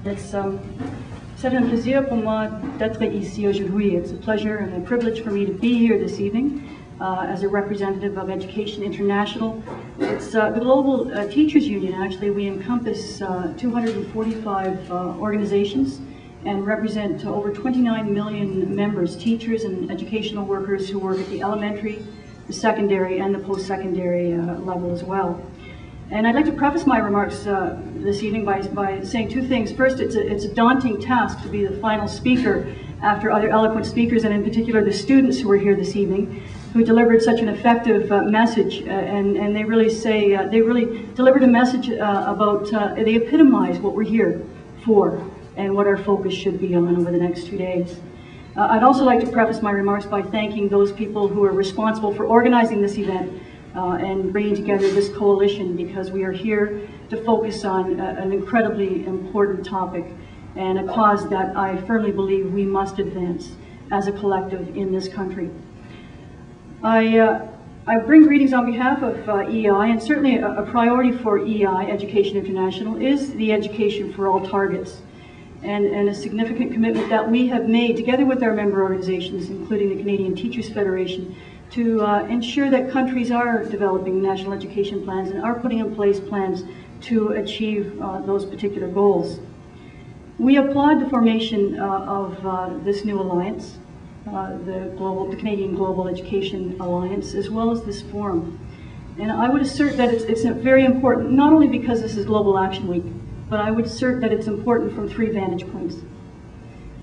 C'est un plaisir pour moi d'être ici aujourd'hui. It's a pleasure and a privilege for me to be here this evening as a representative of Education International. It's the global teachers union. Actually, we encompass 245 organizations and represent over 29 million members, teachers and educational workers who work at the elementary, the secondary, and the post-secondary level as well. And I'd like to preface my remarks this evening by saying two things. First, it's a daunting task to be the final speaker after other eloquent speakers, and in particular the students who were here this evening, who delivered such an effective message, and they really delivered a message about, they epitomize what we're here for and what our focus should be on over the next 2 days. I'd also like to preface my remarks by thanking those people who are responsible for organizing this event and bringing together this coalition, because we are here to focus on an incredibly important topic and a cause that I firmly believe we must advance as a collective in this country. I bring greetings on behalf of EI, and certainly a priority for EI, Education International, is the Education for All targets, and a significant commitment that we have made together with our member organizations, including the Canadian Teachers Federation, to ensure that countries are developing national education plans and are putting in place plans to achieve those particular goals. We applaud the formation of this new alliance, the Canadian Global Education Alliance, as well as this forum. And I would assert that it's very important, not only because this is Global Action Week, but I would assert that it's important from 3 vantage points.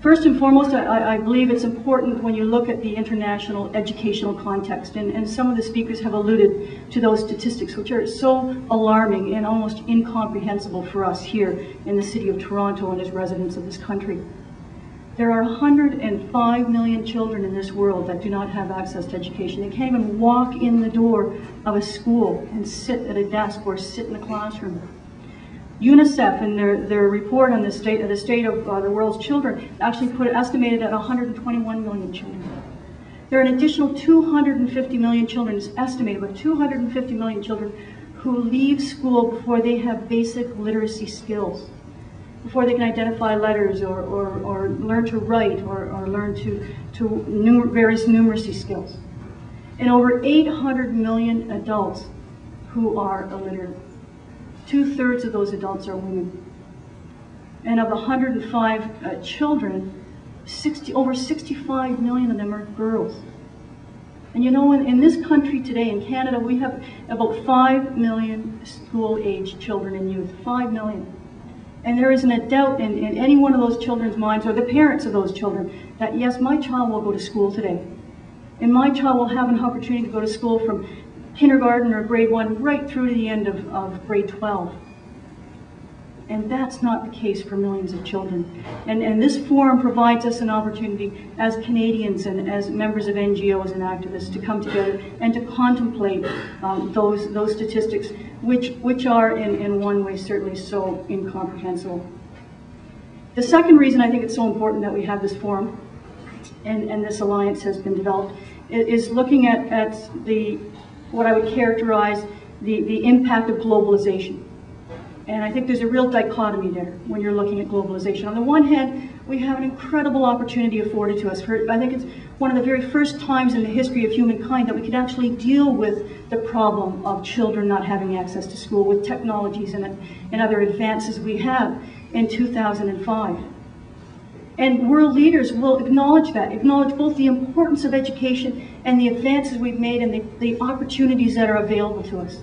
First and foremost, I believe it's important when you look at the international educational context, and some of the speakers have alluded to those statistics, which are so alarming and almost incomprehensible for us here in the city of Toronto and as residents of this country. There are 105 million children in this world that do not have access to education. They can't even walk in the door of a school and sit at a desk or sit in a classroom. UNICEF, in their report on the state of the world's children, actually estimated at 121 million children. There are an additional 250 million children, it's estimated, but 250 million children who leave school before they have basic literacy skills, before they can identify letters or learn to write or learn various numeracy skills. And over 800 million adults who are illiterate. 2/3 of those adults are women. And of the 105 children, over 65 million of them are girls. And you know, in this country today, in Canada, we have about 5 million school-age children and youth, 5 million. And there isn't a doubt in any one of those children's minds, or the parents of those children, that yes, my child will go to school today. And my child will have an opportunity to go to school from kindergarten or grade 1 right through to the end of grade 12. And that's not the case for millions of children. And this forum provides us an opportunity as Canadians and as members of NGOs and activists to come together and to contemplate those statistics, which are in one way certainly so incomprehensible. The second reason I think it's so important that we have this forum and this alliance has been developed is looking at what I would characterize the impact of globalization. And I think there's a real dichotomy there when you're looking at globalization. On the one hand, we have an incredible opportunity afforded to us. I think it's one of the very first times in the history of humankind that we could actually deal with the problem of children not having access to school with technologies and other advances we have in 2005. And world leaders will acknowledge that, acknowledge both the importance of education and the advances we've made and the opportunities that are available to us.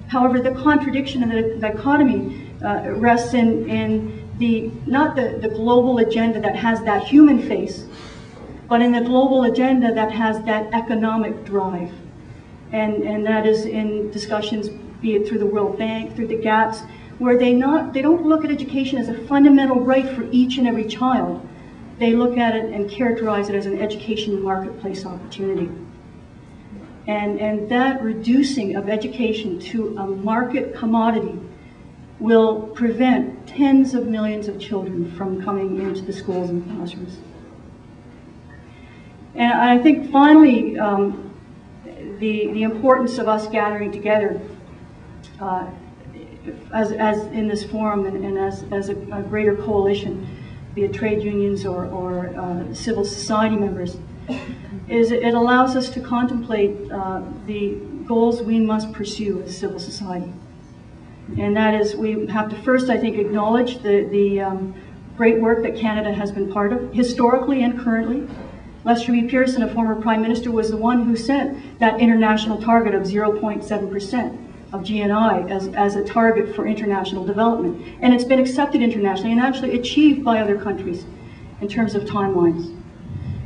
However, the contradiction and the dichotomy rests in not the global agenda that has that human face, but in the global agenda that has that economic drive. And that is in discussions, be it through the World Bank, through the GATS, where they don't look at education as a fundamental right for each and every child. They look at it and characterize it as an education marketplace opportunity. And that reducing of education to a market commodity will prevent tens of millions of children from coming into the schools and classrooms. And I think finally, the importance of us gathering together as in this forum and as a greater coalition, be it trade unions or civil society members, is it allows us to contemplate the goals we must pursue as civil society. And that is, we have to first, I think, acknowledge the great work that Canada has been part of, historically and currently. Lester B. Pearson, a former Prime Minister, was the one who set that international target of 0.7% of GNI as a target for international development. And it's been accepted internationally and actually achieved by other countries in terms of timelines.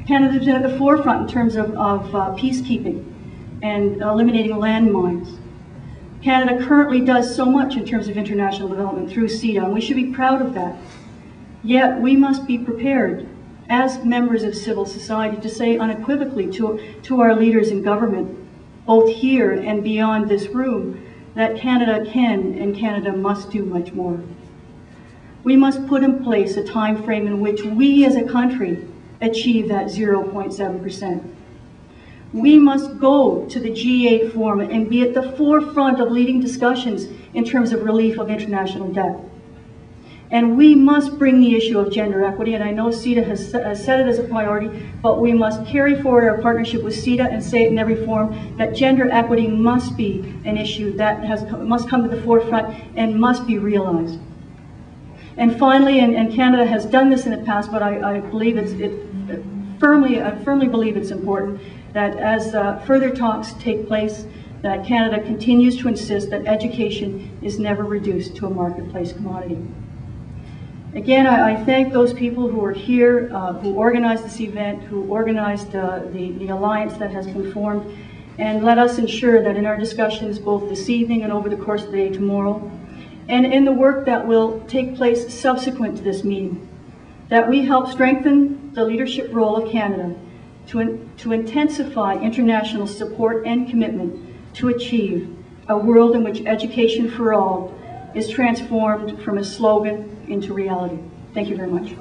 Canada's been at the forefront in terms of peacekeeping and eliminating landmines. Canada currently does so much in terms of international development through CETA, and we should be proud of that. Yet we must be prepared as members of civil society to say unequivocally to our leaders in government, both here and beyond this room, that Canada can and Canada must do much more. We must put in place a time frame in which we as a country achieve that 0.7%. We must go to the G8 forum and be at the forefront of leading discussions in terms of relief of international debt. And we must bring the issue of gender equity, and I know CETA has set it as a priority, but we must carry forward our partnership with CETA and say it in every forum that gender equity must be an issue that must come to the forefront and must be realized. And finally, and Canada has done this in the past, but I believe I firmly believe it's important that as further talks take place, that Canada continues to insist that education is never reduced to a marketplace commodity. Again, I thank those people who are here, who organized this event, who organized the alliance that has been formed, and let us ensure that in our discussions both this evening and over the course of the day tomorrow, and in the work that will take place subsequent to this meeting, that we help strengthen the leadership role of Canada to intensify international support and commitment to achieve a world in which education for all is transformed from a slogan into reality. Thank you very much.